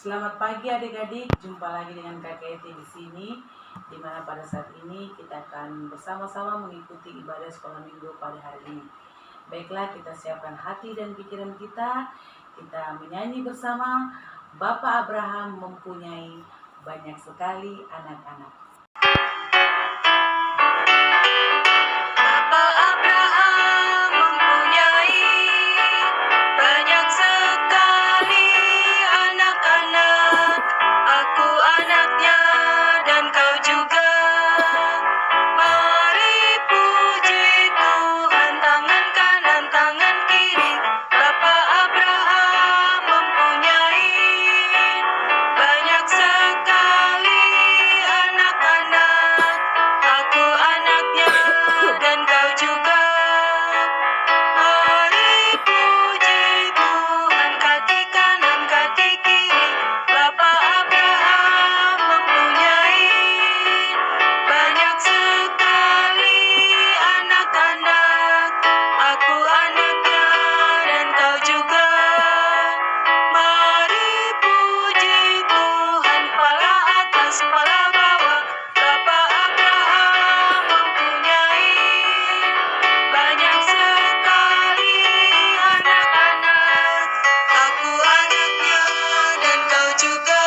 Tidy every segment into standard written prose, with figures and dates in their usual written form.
Selamat pagi adik-adik, jumpa lagi dengan Kakak Eti di sini, di mana pada saat ini kita akan bersama-sama mengikuti ibadah sekolah minggu pada hari ini. Baiklah, kita siapkan hati dan pikiran kita menyanyi bersama. Bapak Abraham mempunyai banyak sekali anak-anak. Bapak Abraham mempunyai banyak sekali anak-anak. Aku anaknya dan kau juga. Mari puji Tuhan, tangan kanan, tangan kiri. Bapak Abraham mempunyai banyak sekali anak-anak. Aku anaknya dan kau juga. Mari puji Tuhan, kaki kanan, kaki kiri. Bapak Abraham mempunyai banyak sekali anak-anak. Aku anaknya dan kau juga. Mari puji Tuhan, kepala atas, kepala bawah. Bapak Abraham mempunyai banyak sekali anak-anak. Aku anaknya dan kau juga.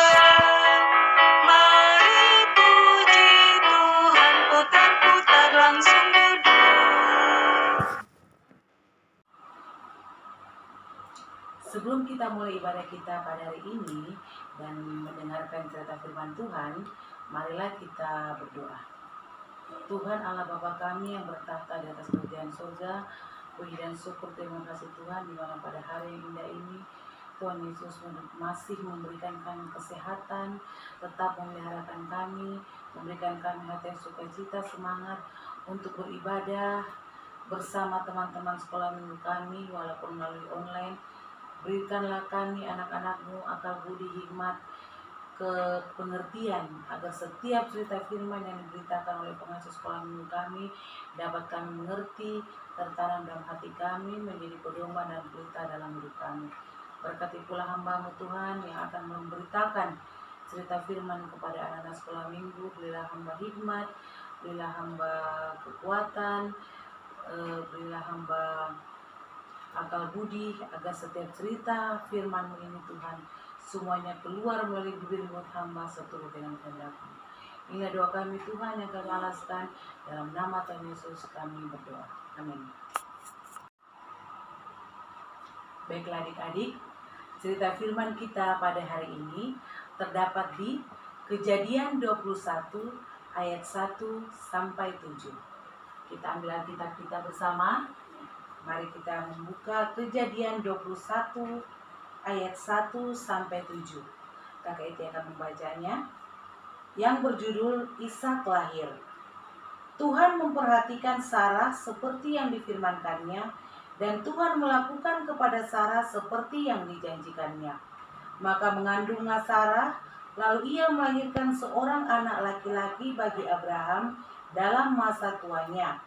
Mari puji Tuhan, putar-putar langsung duduk. Sebelum kita mulai ibadah kita pada hari ini dan mendengarkan cerita firman Tuhan, marilah kita berdoa. Tuhan Allah Bapa kami yang bertahta di atas kerajaan surga, puji dan syukur terima kasih Tuhan di mana pada hari yang indah ini Tuhan Yesus masih memberikan kami kesehatan, tetap memeliharakan kami, memberikan kami hati yang sukacita, semangat untuk beribadah bersama teman-teman sekolah minggu kami walaupun melalui online. Berikanlah kami anak-anak-Mu akal budi hikmat pengertian agar setiap cerita firman yang diberitakan oleh pengasuh sekolah minggu kami dapat kami mengerti, tertanam dalam hati kami, menjadi pedoman dan berita dalam hidup kami. Berkati pula hamba-Mu Tuhan yang akan memberitakan cerita firman kepada anak-anak sekolah minggu. Berilah hamba hikmat, berilah hamba kekuatan, berilah hamba akal budi agar setiap cerita firman-Mu ini Tuhan semuanya keluar melalui bibir mulut hamba seturut dengan kehendak-Mu. Inilah doa kami Tuhan yang kami alaskan, dalam nama Tuhan Yesus kami berdoa. Amin. Baiklah adik-adik, cerita firman kita pada hari ini terdapat di Kejadian 21 ayat 1 sampai 7. Kita ambil Alkitab kita bersama. Mari kita membuka Kejadian 21 ayat 1 sampai 7. Kakak Eti akan membacanya. Yang berjudul Ishak lahir. Tuhan memperhatikan Sarah seperti yang difirmankannya, dan Tuhan melakukan kepada Sarah seperti yang dijanjikannya. Maka mengandunglah Sarah, lalu ia melahirkan seorang anak laki-laki bagi Abraham dalam masa tuanya,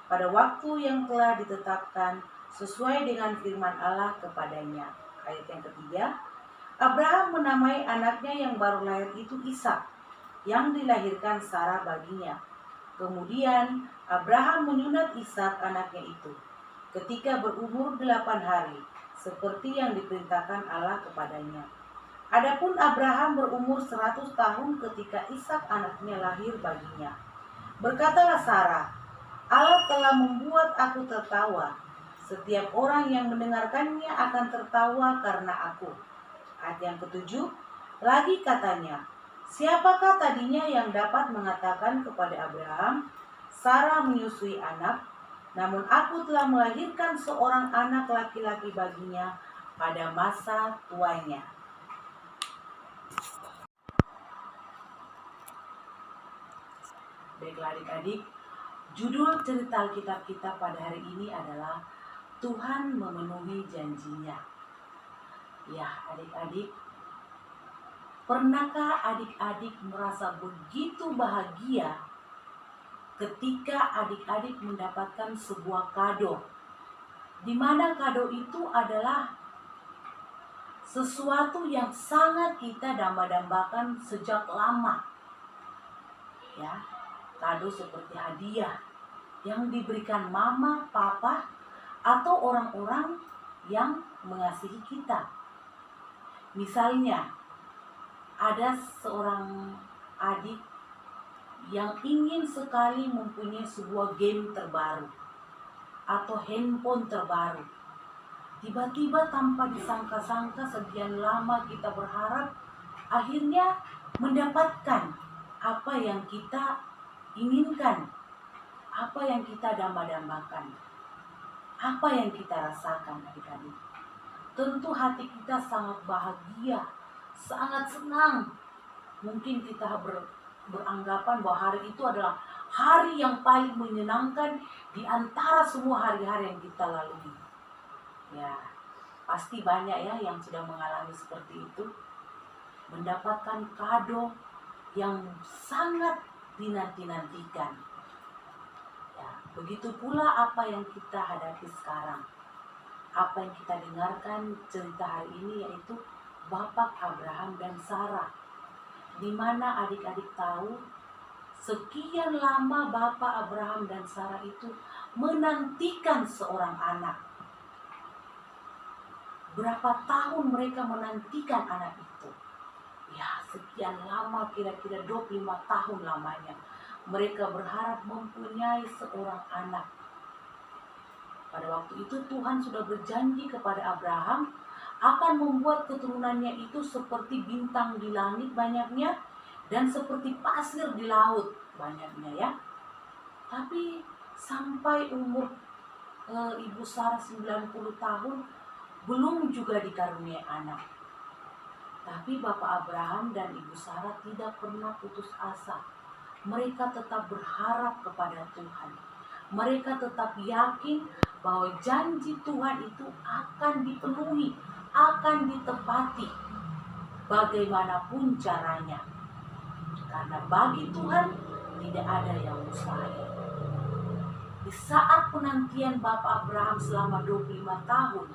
pada waktu yang telah ditetapkan sesuai dengan firman Allah kepadanya. Ayat yang ketiga, Abraham menamai anaknya yang baru lahir itu Ishak, yang dilahirkan Sarah baginya. Kemudian Abraham menyunat Ishak anaknya itu ketika berumur 8 hari, seperti yang diperintahkan Allah kepadanya. Adapun Abraham berumur 100 tahun ketika Ishak anaknya lahir baginya. Berkatalah Sarah, Allah telah membuat aku tertawa. Setiap orang yang mendengarkannya akan tertawa karena aku. Ayat yang ketujuh, lagi katanya, siapakah tadinya yang dapat mengatakan kepada Abraham, Sarah menyusui anak, namun aku telah melahirkan seorang anak laki-laki baginya pada masa tuanya. Baiklah adik-adik, judul cerita Alkitab kita pada hari ini adalah Tuhan memenuhi janjinya. Ya adik-adik, pernahkah adik-adik merasa begitu bahagia ketika adik-adik mendapatkan sebuah kado, di mana kado itu adalah sesuatu yang sangat kita damba-dambakan sejak lama. Ya, kado seperti hadiah yang diberikan mama, papa, atau orang-orang yang mengasihi kita. Misalnya, ada seorang adik yang ingin sekali mempunyai sebuah game terbaru atau handphone terbaru. Tiba-tiba tanpa disangka-sangka sekian lama kita berharap, akhirnya mendapatkan apa yang kita inginkan, apa yang kita damba-dambakan, apa yang kita rasakan adik-adik. Tentu hati kita sangat bahagia, sangat senang. Mungkin kita beranggapan bahwa hari itu adalah hari yang paling menyenangkan di antara semua hari-hari yang kita lalui. Ya, pasti banyak ya yang sudah mengalami seperti itu. Mendapatkan kado yang sangat dinanti-nantikan. Ya, begitu pula apa yang kita hadapi sekarang. Apa yang kita dengarkan cerita hari ini yaitu Bapak Abraham dan Sarah. Di mana adik-adik tahu sekian lama Bapak Abraham dan Sarah itu menantikan seorang anak. Berapa tahun mereka menantikan anak itu? Ya, sekian lama, kira-kira 25 tahun lamanya. Mereka berharap mempunyai seorang anak. Pada waktu itu Tuhan sudah berjanji kepada Abraham akan membuat keturunannya itu seperti bintang di langit banyaknya dan seperti pasir di laut banyaknya ya. Tapi sampai umur Ibu Sarah 90 tahun belum juga dikaruniai anak. Tapi Bapak Abraham dan Ibu Sarah tidak pernah putus asa. Mereka tetap berharap kepada Tuhan. Mereka tetap yakin bahwa janji Tuhan itu akan dipenuhi, akan ditepati bagaimanapun caranya. Karena bagi Tuhan tidak ada yang mustahil. Di saat penantian Bapak Abraham selama 25 tahun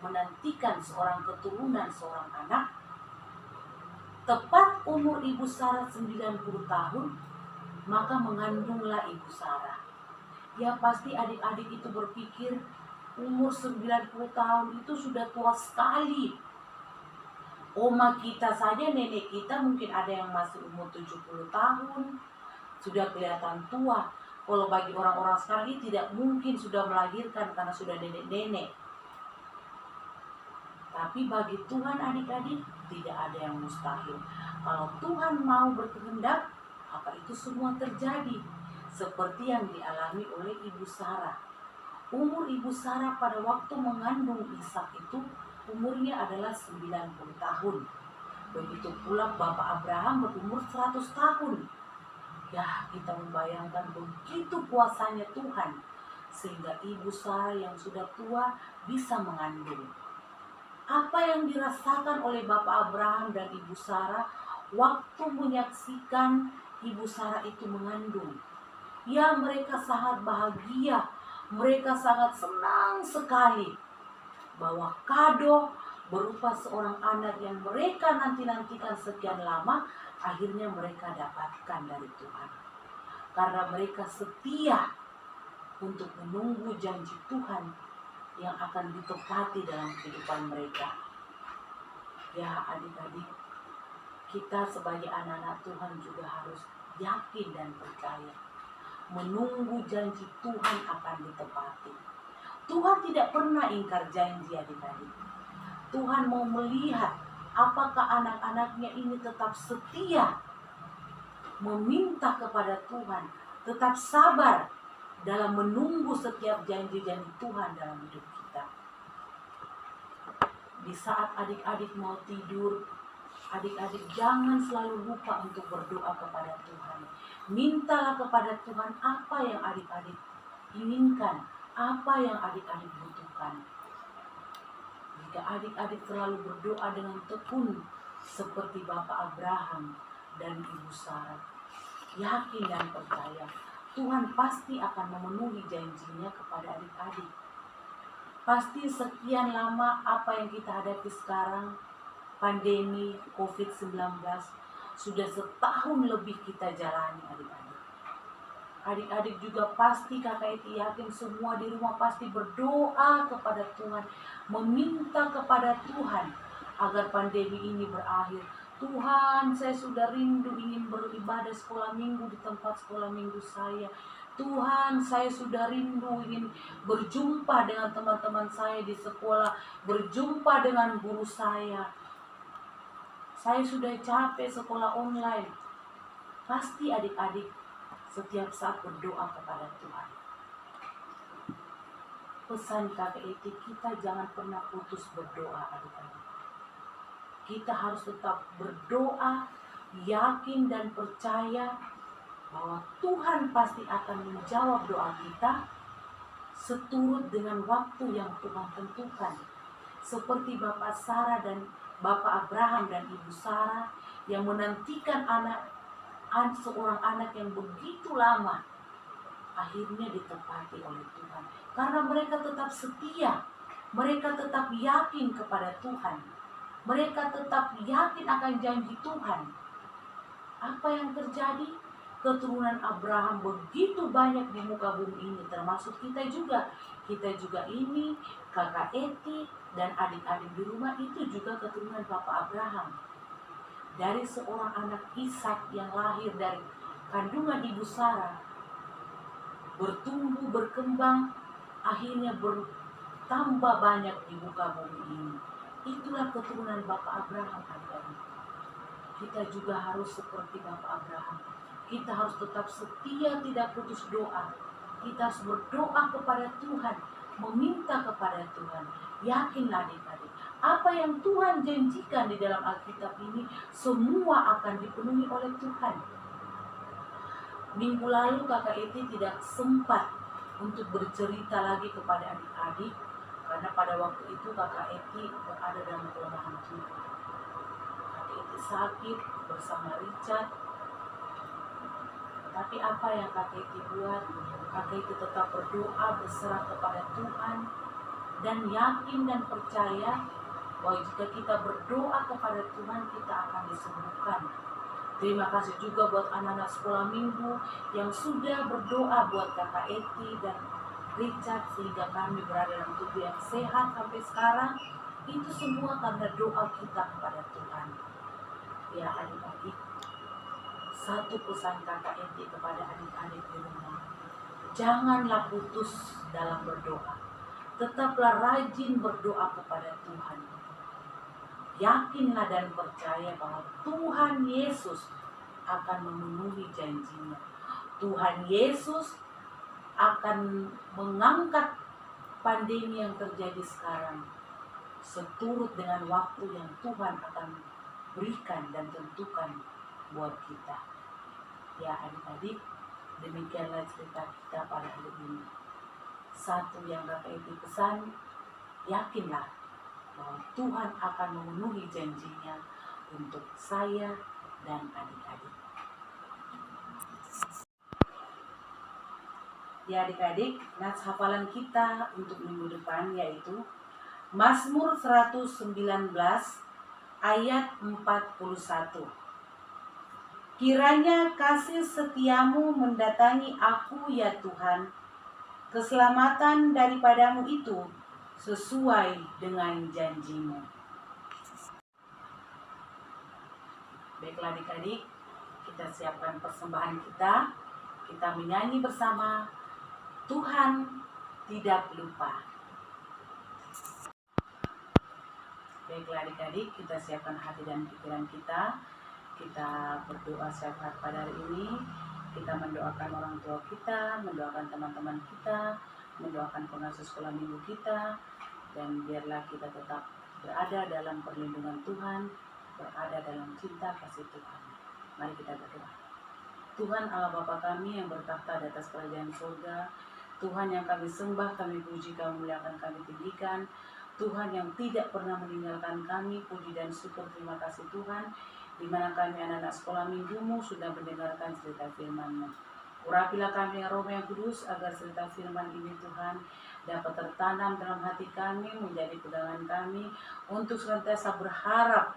menantikan seorang keturunan, seorang anak, tepat umur Ibu Sarah 90 tahun, maka mengandunglah Ibu Sarah. Ya pasti adik-adik itu berpikir umur 90 tahun itu sudah tua sekali. Oma kita saja, nenek kita mungkin ada yang masih umur 70 tahun, sudah kelihatan tua. Kalau bagi orang-orang sekarang ini tidak mungkin sudah melahirkan karena sudah nenek-nenek. Tapi bagi Tuhan adik-adik tidak ada yang mustahil. Kalau Tuhan mau berkehendak, maka itu semua terjadi. Seperti yang dialami oleh Ibu Sarah. Umur Ibu Sarah pada waktu mengandung Ishak itu umurnya adalah 90 tahun. Begitu pula Bapak Abraham berumur 100 tahun. Ya, kita membayangkan begitu kuasanya Tuhan sehingga Ibu Sarah yang sudah tua bisa mengandung. Apa yang dirasakan oleh Bapak Abraham dan Ibu Sarah waktu menyaksikan Ibu Sarah itu mengandung? Ya, mereka sangat bahagia, mereka sangat senang sekali bahwa kado berupa seorang anak yang mereka nanti-nantikan sekian lama, akhirnya mereka dapatkan dari Tuhan. Karena mereka setia untuk menunggu janji Tuhan yang akan ditepati dalam kehidupan mereka. Ya adik-adik, kita sebagai anak-anak Tuhan juga harus yakin dan percaya. Menunggu janji Tuhan akan ditepati. Tuhan tidak pernah ingkar janji adik-adik. Tuhan mau melihat apakah anak-anaknya ini tetap setia meminta kepada Tuhan, tetap sabar dalam menunggu setiap janji-janji Tuhan dalam hidup kita. Di saat adik-adik mau tidur, adik-adik jangan selalu lupa untuk berdoa kepada Tuhan. Mintalah kepada Tuhan apa yang adik-adik inginkan, apa yang adik-adik butuhkan. Jika adik-adik selalu berdoa dengan tekun seperti Bapak Abraham dan Ibu Sarah, yakin dan percaya Tuhan pasti akan memenuhi janjinya kepada adik-adik. Pasti sekian lama apa yang kita hadapi sekarang pandemi COVID-19 sudah setahun lebih kita jalani adik-adik. Adik-adik juga pasti kakak Eti yakin semua di rumah pasti berdoa kepada Tuhan, meminta kepada Tuhan agar pandemi ini berakhir. Tuhan, saya sudah rindu ingin beribadah sekolah minggu di tempat sekolah minggu saya. Tuhan, saya sudah rindu ingin berjumpa dengan teman-teman saya di sekolah, berjumpa dengan guru saya. Saya sudah capek sekolah online. Pasti adik-adik setiap saat berdoa kepada Tuhan. Pesan kakak Eti, kita jangan pernah putus berdoa adik-adik. Kita harus tetap berdoa, yakin dan percaya bahwa Tuhan pasti akan menjawab doa kita seturut dengan waktu yang Tuhan tentukan. Seperti Bapak Sarah dan Bapak Abraham dan Ibu Sarah yang menantikan seorang anak yang begitu lama, akhirnya ditepati oleh Tuhan. Karena mereka tetap setia, mereka tetap yakin kepada Tuhan. Mereka tetap yakin akan janji Tuhan. Apa yang terjadi? Keturunan Abraham begitu banyak di muka bumi ini, termasuk kita juga. Kita juga ini, kakak Eti dan adik-adik di rumah itu juga keturunan Bapak Abraham. Dari seorang anak Ishak yang lahir dari kandungan Ibu Sarah, bertumbuh, berkembang, akhirnya bertambah banyak di muka bumi ini. Itulah keturunan Bapak Abraham, adik-adik. Kita juga harus seperti Bapak Abraham. Kita harus tetap setia, tidak putus doa. Kita harus berdoa kepada Tuhan, meminta kepada Tuhan. Yakinlah adik-adik, apa yang Tuhan janjikan di dalam Alkitab ini semua akan dipenuhi oleh Tuhan. Minggu lalu kakak Eti tidak sempat untuk bercerita lagi kepada adik-adik, karena pada waktu itu kakak Eti berada dalam kelemahan tubuh. Kakak Eti sakit bersama Richard. Tapi apa yang kakak Eti buat? Kakak Eti tetap berdoa, berserah kepada Tuhan, dan yakin dan percaya bahwa jika kita berdoa kepada Tuhan, kita akan disembuhkan. Terima kasih juga buat anak-anak sekolah minggu yang sudah berdoa buat kakak Eti dan Richard sehingga kami berada dalam tubuh yang sehat sampai sekarang. Itu semua karena doa kita kepada Tuhan. Ya adik-adik, satu pesan kakak Eti kepada adik-adik di rumah, janganlah putus dalam berdoa. Tetaplah rajin berdoa kepada Tuhan. Yakinlah dan percaya bahwa Tuhan Yesus akan memenuhi janjinya. Tuhan Yesus akan mengangkat pandemi yang terjadi sekarang seturut dengan waktu yang Tuhan akan berikan dan tentukan buat kita. Ya adik-adik, demikianlah cerita kita pada hari ini. Satu yang kakak Eti pesan, yakinlah bahwa Tuhan akan memenuhi janjinya untuk saya dan adik-adik. Ya adik-adik, nats hafalan kita untuk minggu depan yaitu Mazmur 119 ayat 41. Kiranya kasih setiamu mendatangi aku ya Tuhan, keselamatan daripadamu itu sesuai dengan janjimu. Baiklah adik-adik, kita siapkan persembahan kita. Kita menyanyi bersama, Tuhan tidak lupa. Baiklah adik-adik, kita siapkan hati dan pikiran kita. Kita berdoa setiap pada hari ini. Kita mendoakan orang tua kita, mendoakan teman-teman kita, mendoakan pengasuh sekolah minggu kita. Dan biarlah kita tetap berada dalam perlindungan Tuhan, berada dalam cinta kasih Tuhan. Mari kita berdoa. Tuhan Allah Bapa kami yang bertakhta di atas kerajaan surga, Tuhan yang kami sembah, kami puji, kami muliakan, kami tinggikan. Tuhan yang tidak pernah meninggalkan kami, puji dan syukur, terima kasih Tuhan, di mana kami anak-anak sekolah minggumu sudah mendengarkan cerita firman-Mu. Urapilah kami yang Roh yang Kudus, agar cerita firman ini Tuhan dapat tertanam dalam hati kami, menjadi pegangan kami, untuk senantiasa berharap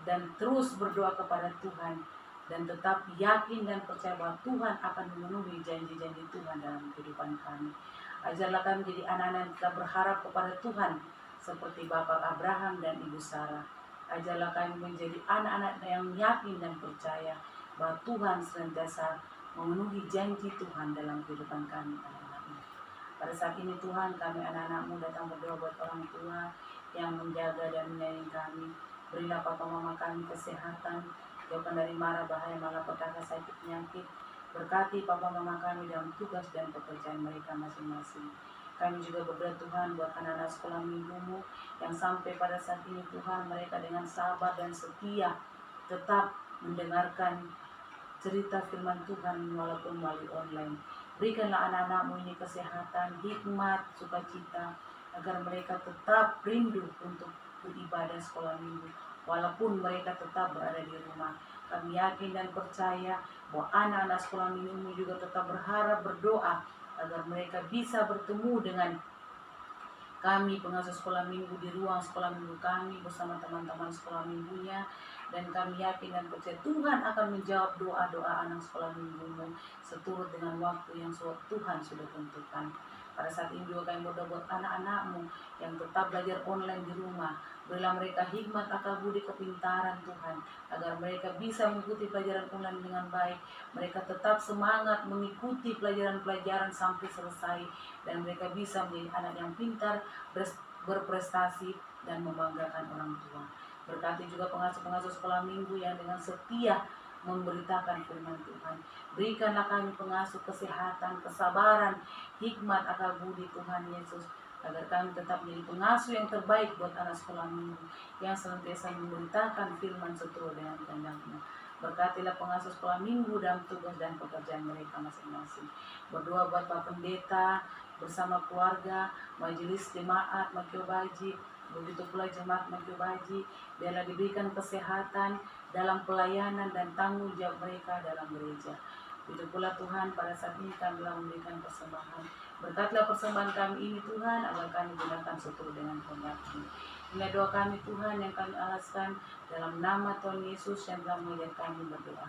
dan terus berdoa kepada Tuhan, dan tetap yakin dan percaya bahwa Tuhan akan memenuhi janji-janji Tuhan dalam kehidupan kami. Ajarlah kami menjadi anak-anak yang tetap berharap kepada Tuhan seperti Bapak Abraham dan Ibu Sarah. Ajarlah kami menjadi anak-anak yang yakin dan percaya bahwa Tuhan senantiasa memenuhi janji Tuhan dalam kehidupan kami. Pada saat ini Tuhan, kami anak-anak-Mu datang berdoa buat orang tua yang menjaga dan menyayangi kami. Berilah papa mama kami kesehatan, jauhkan dari mara bahaya, malapetaka, sakit, penyakit. Berkati papa mama kami dalam tugas dan pekerjaan mereka masing-masing. Kami juga berdoa Tuhan buat anak-anak sekolah minggu-Mu yang sampai pada saat ini Tuhan, mereka dengan sabar dan setia tetap mendengarkan cerita firman Tuhan walaupun melalui online. Berikanlah anak-anak-Mu ini kesehatan, hikmat, sukacita, agar mereka tetap rindu untuk beribadah sekolah minggu, walaupun mereka tetap berada di rumah. Kami yakin dan percaya bahwa anak-anak sekolah minggu juga tetap berharap, berdoa, agar mereka bisa bertemu dengan kami pengasuh sekolah minggu di ruang sekolah minggu kami bersama teman-teman sekolah minggunya. Dan kami yakin dan percaya Tuhan akan menjawab doa-doa anak sekolah minggu-Mu seturut dengan waktu yang Tuhan sudah tentukan. Pada saat ini juga kami berdoa buat anak-anak-Mu yang tetap belajar online di rumah. Berilah mereka hikmat, akal budi, kepintaran Tuhan, agar mereka bisa mengikuti pelajaran online dengan baik. Mereka tetap semangat mengikuti pelajaran-pelajaran sampai selesai, dan mereka bisa menjadi anak yang pintar, berprestasi, dan membanggakan orang tua. Berkati juga pengasuh-pengasuh sekolah minggu yang dengan setia memberitakan firman Tuhan. Berikanlah kami pengasuh kesehatan, kesabaran, hikmat, akal budi Tuhan Yesus, agar kami tetap menjadi pengasuh yang terbaik buat anak sekolah minggu yang senantiasa memberitakan firman seturut dengan kehendak-Mu. Berkatilah pengasuh sekolah minggu dalam tugas dan pekerjaan mereka masing-masing. Berdoa buat Pak Pendeta bersama keluarga, majelis jemaat Makyo Baji, begitu pula jemaat Makyo Baji, biarlah diberikan kesehatan dalam pelayanan dan tanggung jawab mereka dalam gereja. Begitu pula Tuhan, pada saat ini kami telah memberikan persembahan. Berkatlah persembahan kami ini Tuhan, agar kami gunakan seturut dengan kehendak-Mu. Inilah doa kami Tuhan yang kami alaskan dalam nama Tuhan Yesus yang telah mengajar kami berdoa.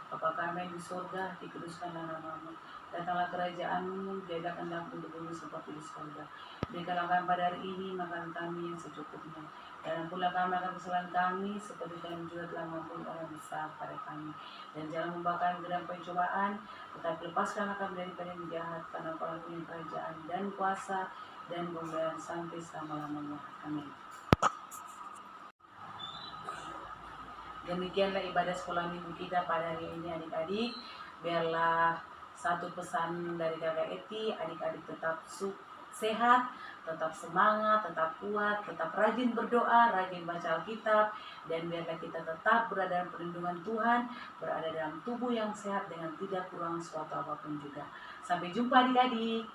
Bapa kami yang di surga, dikuduskanlah nama-Mu. Datanglah kerajaan-Mu, jadilah kehendak-Mu di bumi seperti di surga. Berikanlah kami pada hari ini makanan kami yang secukupnya. Dan pula kami akan kesalahan kami, seperti kami juga telah mengampuni orang besar pada kami. Dan jangan membawa kami ke dalam pencobaan, tetapi lepaskanlah kami daripada yang jahat, karena Engkau punya kerajaan dan kuasa dan kemuliaan sampai selama-lamanya. Amin. Demikianlah ibadah sekolah minggu kita pada hari ini adik-adik. Biarlah satu pesan dari Kakak Eti, adik-adik tetap sehat, tetap semangat, tetap kuat, tetap rajin berdoa, rajin baca Alkitab, dan biarlah kita tetap berada dalam perlindungan Tuhan, berada dalam tubuh yang sehat dengan tidak kurang suatu apapun juga. Sampai jumpa adik-adik.